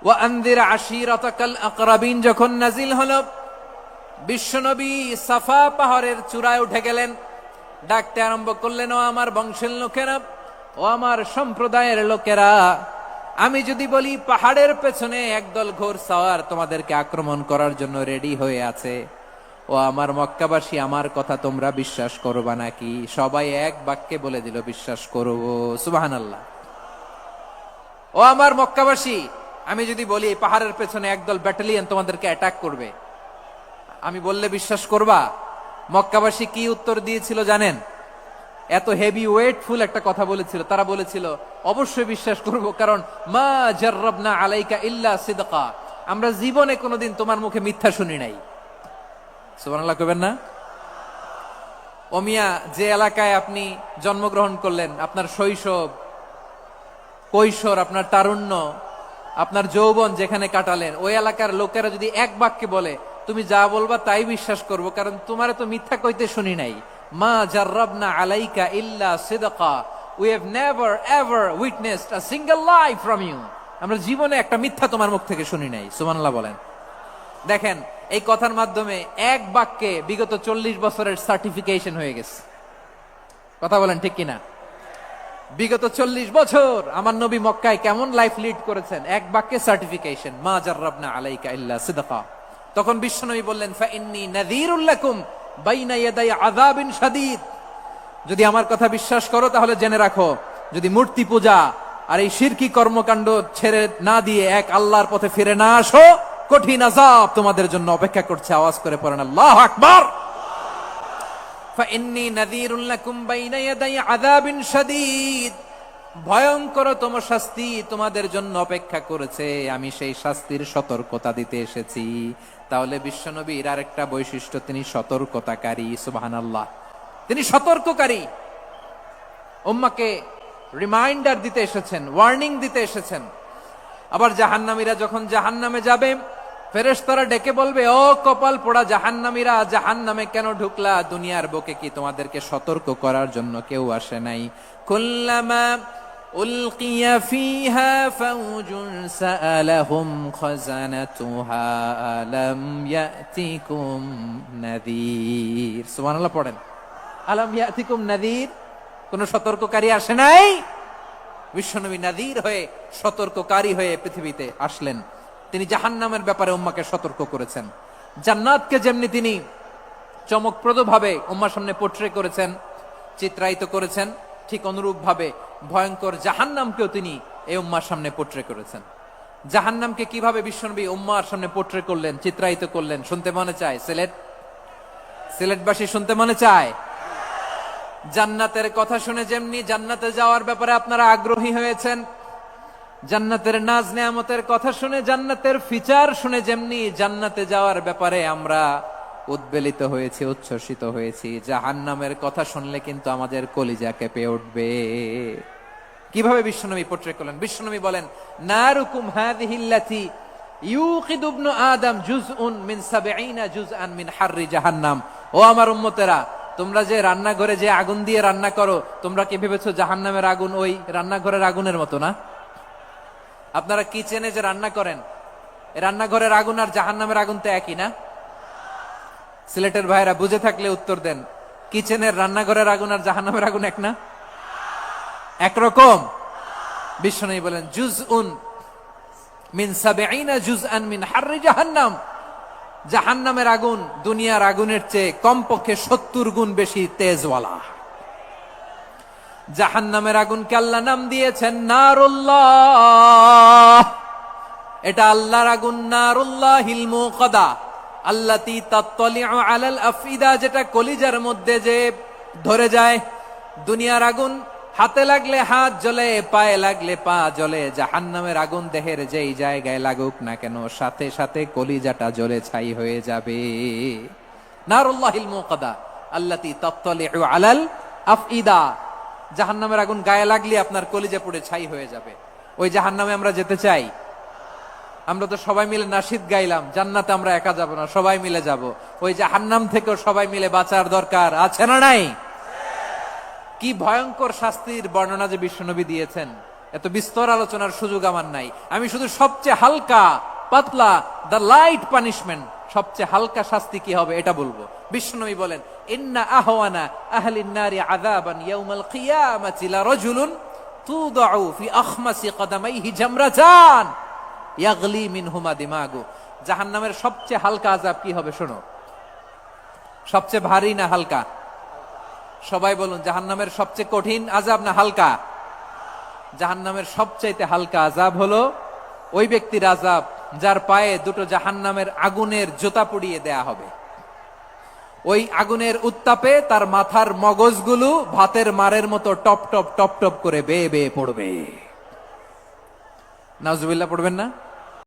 ওয়া আনযির আশীরাতাকাল আকরাবিন যখন নাজিল হলো, বিশ্বনবী সাফা পাহাড়ের চূড়ায় উঠে গেলেন, ডাকতে আরম্ভ করলেন, ও আমার বংশের লোকেরা, ও আমার সম্প্রদায়ের লোকেরা, আমি যদি বলি পাহাড়ের পেছনে একদল ঘোড়সাওয়ার তোমাদেরকে আক্রমণ করার জন্য রেডি হয়ে আছে, ও আমার মক্কাবাসী, আমার কথা তোমরা বিশ্বাস করবা নাকি? সবাই এক বাক্যে বলে দিল, বিশ্বাস করব। সুবহানাল্লাহ। ও আমার মক্কাবাসী, আমি যদি বলি পাহাড়ের পেছনে একদল ব্যাটালিয়ন তোমাদেরকে অ্যাটাক করবে, আমি বললে বিশ্বাস করবা? মক্কাবাসী কি উত্তর দিয়েছিল জানেন? এত হেভি ওয়েটফুল একটা কথা বলেছিল। তারা বলেছিল, অবশ্যই বিশ্বাস করব, কারণ মা জাররাবনা আলাইকা ইল্লা সিদকা, আমরা জীবনে কোনোদিন তোমার মুখে মিথ্যা শুনি নাই। সুবহানাল্লাহ কইবেন না? ও মিয়া, যে এলাকায় আপনি জন্মগ্রহণ করলেন, আপনার শৈশব, কৈশোর, আপনার তারুণ্য, আপনার যৌবন যেখানে কাটালেন, ওই এলাকার লোকেরা যদি এক বাক্যে বলে তুমি যা বলবা তাই বিশ্বাস করব, কারণ তোমারে তো মিথ্যা কইতে শুনি নাই। মা জাররাবনা আলাইকা ইল্লা সিদকা, we have never ever witnessed a single lie from you, আমরা জীবনে একটা মিথ্যা তোমার মুখ থেকে শুনি নাই। সুবহানাল্লাহ বলেন। দেখেন, এই কথার মাধ্যমে এক বাক্যে বিগত 40 বছরের সার্টিফিকেশন হয়ে গেছে। কথা বলেন ঠিক কিনা? বিগত 40 বছর আমার নবী মক্কায় কেমন লাইফ লিড করেছেন, এক বাক্যে সার্টিফিকেশন, মা জাররাবনা আলাইকা ইল্লা সিদকা। তখন বিশ্বনবী বললেন, ফাইন্নী নাযীরুল লাকুম বাইনা ইয়াদাই আযাবিন শাদীদ, যদি আমার কথা বিশ্বাস করো তাহলে জেনে রাখো, যদি মূর্তি পূজা আর এই শিরকি কর্মকাণ্ড ছেড়ে না দিয়ে এক আল্লাহর পথে ফিরে না আসো, কঠিন আযাব তোমাদের জন্য অপেক্ষা করছে। আওয়াজ করে পড়েন আল্লাহু আকবার। ফাইন্নী নাযীরুল লাকুম বাইনা ইয়াদাই আযাবিন শাদীদ, ভয়ঙ্করতম শাস্তি তোমাদের জন্য অপেক্ষা করেছে, আমি সেই শাস্তির সতর্কতা দিতে এসেছি। তাহলে বিশ্বনবীর আরেকটা বৈশিষ্ট্য, তিনি সতর্কতাকারী। সুবহানাল্লাহ, তিনি সতর্ককারী। উম্মাহকে রিমাইন্ডার দিতে এসেছেন, ওয়ার্নিং দিতে এসেছেন। আবার জাহান্নামীরা যখন জাহান্নামে যাবে, ফেরেশতারা ডেকে বলবে, ও কপাল পোড়া জাহান্নামীরা, জাহান্নামে কেন ঢুকলা? দুনিয়ার বুকে কি তোমাদেরকে সতর্ক করার জন্য কেউ আসে নাই? কুল্লামা উলকিয়া ফিহা ফাউজুন সাআলাহুম খাযানাতুহা আলাম ইয়াতিকুম নাযীর। সুবহানাল্লাহ পড়েন, আলাম ইয়াতিকুম নাযীর, কোন সতর্ককারী আসে নাই? বিশ্বনবী নাযীর হয়ে, সতর্ককারী হয়ে পৃথিবীতে আসলেন। তিনি জাহান্নামের ব্যাপারে উম্মাকে সতর্ক করেছেন। জান্নাতকে যেমনি তিনি চমকপ্রদ ভাবে উম্মার সামনে পোট্রে করেছেন, চিত্রায়িত করেছেন, ঠিক অনুরূপ ভাবে ভয়ঙ্কর জাহান্নামকেও তিনি এই উম্মার সামনে পোট্রে করেছেন। জাহান্নামকে কিভাবে বিশ্বনবী উম্মার সামনে পোট্রে করলেন, চিত্রায়িত করলেন, শুনতে মনে চায়? সিলেটবাসী শুনতে মনে চায়? জান্নাতের কথা শুনে যেমনি জান্নাতে যাওয়ার ব্যাপারে আপনারা আগ্রহী হয়েছেন, জান্নাতের নাজ নেয়ামতের কথা শুনে, জান্নাতের ফিচার শুনে যেমনি জান্নাতে যাওয়ার ব্যাপারে আমরা উদ্বেলিত হয়েছি, উচ্ছ্বসিত হয়েছি, জাহান্নামের কথা শুনলে কিন্তু আমাদের কলিজা কেঁপে উঠবে। কিভাবে বিশ্বনবী পোট্রে করলেন? বিশ্বনবী বলেন, নারুকুম হাযিহিল্লাতী ইউকিদু ইবনু আদম জুজউন মিন ৭০ জুজআন মিন হাররি জাহান্নাম। ও আমার উম্মতেরা, তোমরা যে রান্নাঘরে যে আগুন দিয়ে রান্না করো, তোমরা কি ভেবেছো জাহান্নামের আগুন ওই রান্নাঘরের আগুনের মতো না? আপনারা কিচেনে যে রান্না করেন, রান্নাঘরের আগুন আর জাহান্নামের আগুন তো একই না? সিলেটের ভাইরা বুঝে থাকলে উত্তর দেন, কিচেনের রান্নাঘরের আগুন আর জাহান্নামের আগুন এক না? একরকম? বিশ্বনবী বলেন, জুজউন মিন ৭০ জুজআন মিন হাররি জাহান্নাম, জাহান্নামের আগুন দুনিয়ার আগুনের চেয়ে কমপক্ষে ৭০ গুণ বেশি তেজওয়ালা। জাহান্নামের আগুনকে আল্লাহ নাম দিয়েছেন নারুল্লাহ। এটা আল্লাহর আগুন, নারুল্লাহিল মুকাদা আল্লাতী তাত্তালিউ আলাল আফইদা, যেটা কলিজার মধ্যে যে ধরে যায়। দুনিয়ার আগুন হাতে লাগলে হাত জ্বলে, পায়ে লাগলে পা জ্বলে, জাহান্নামের আগুন দেহের যেই জায়গায় লাগুক না কেন, সাথে সাথে কলিজাটা জ্বলে ছাই হয়ে যাবে। নারুল্লাহিল মুকাদা আল্লাতী তাত্তালিউ আলাল আফইদা, জাহান্নামের আগুন গায়ে লাগলে আপনার কলিজা পুড়ে ছাই হয়ে যাবে। ওই জাহান্নামে আমরা যেতে চাই? আমরা তো সবাই মিলে নাশিদ গাইলাম, জান্নাতে আমরা একা যাব না, সবাই মিলে যাব। ওই জাহান্নাম থেকেও সবাই মিলে বাঁচার দরকার আছে না নাই? কি ভয়ঙ্কর শাস্তির বর্ণনা যে বিশ্বনবী দিয়েছেন, এত বিস্তর আলোচনার সুযোগ আমার নাই, আমি শুধু সবচেয়ে হালকা পাতলা দ্য লাইট পানিশমেন্ট, সবচেয়ে হালকা শাস্তি কি হবে এটা বলবো। বিশ্বনবী বলেন, ইন্না আহওয়ানা আহলিন নারি আযাবান ইয়াউমাল কিয়ামাতি লারাজুলুন তুদাউ ফি আখমাসি কদামাইহি জামরাতান ইয়াগলি মিনহুমা দিমাগু। জাহান্নামের সবচেয়ে হালকা আযাব কি হবে শোনো, সবচেয়ে ভারী না হালকা? সবাই বলুন, জাহান্নামের সবচেয়ে কঠিন আযাব না হালকা? জাহান্নামের সবচাইতে হালকা আযাব হলো ওই ব্যক্তির আযাব যার পায়ে দুটো জাহান্নামের আগুনের জুতা পরিয়ে দেয়া হবে। ওই আগুনের উত্তাপে তার মাথার মগজগুলো ভাতের মারের মতো টপ টপ টপ টপ করে বেয়ে বেয়ে পড়বে। নাউজুবিল্লাহ পড়বেন না?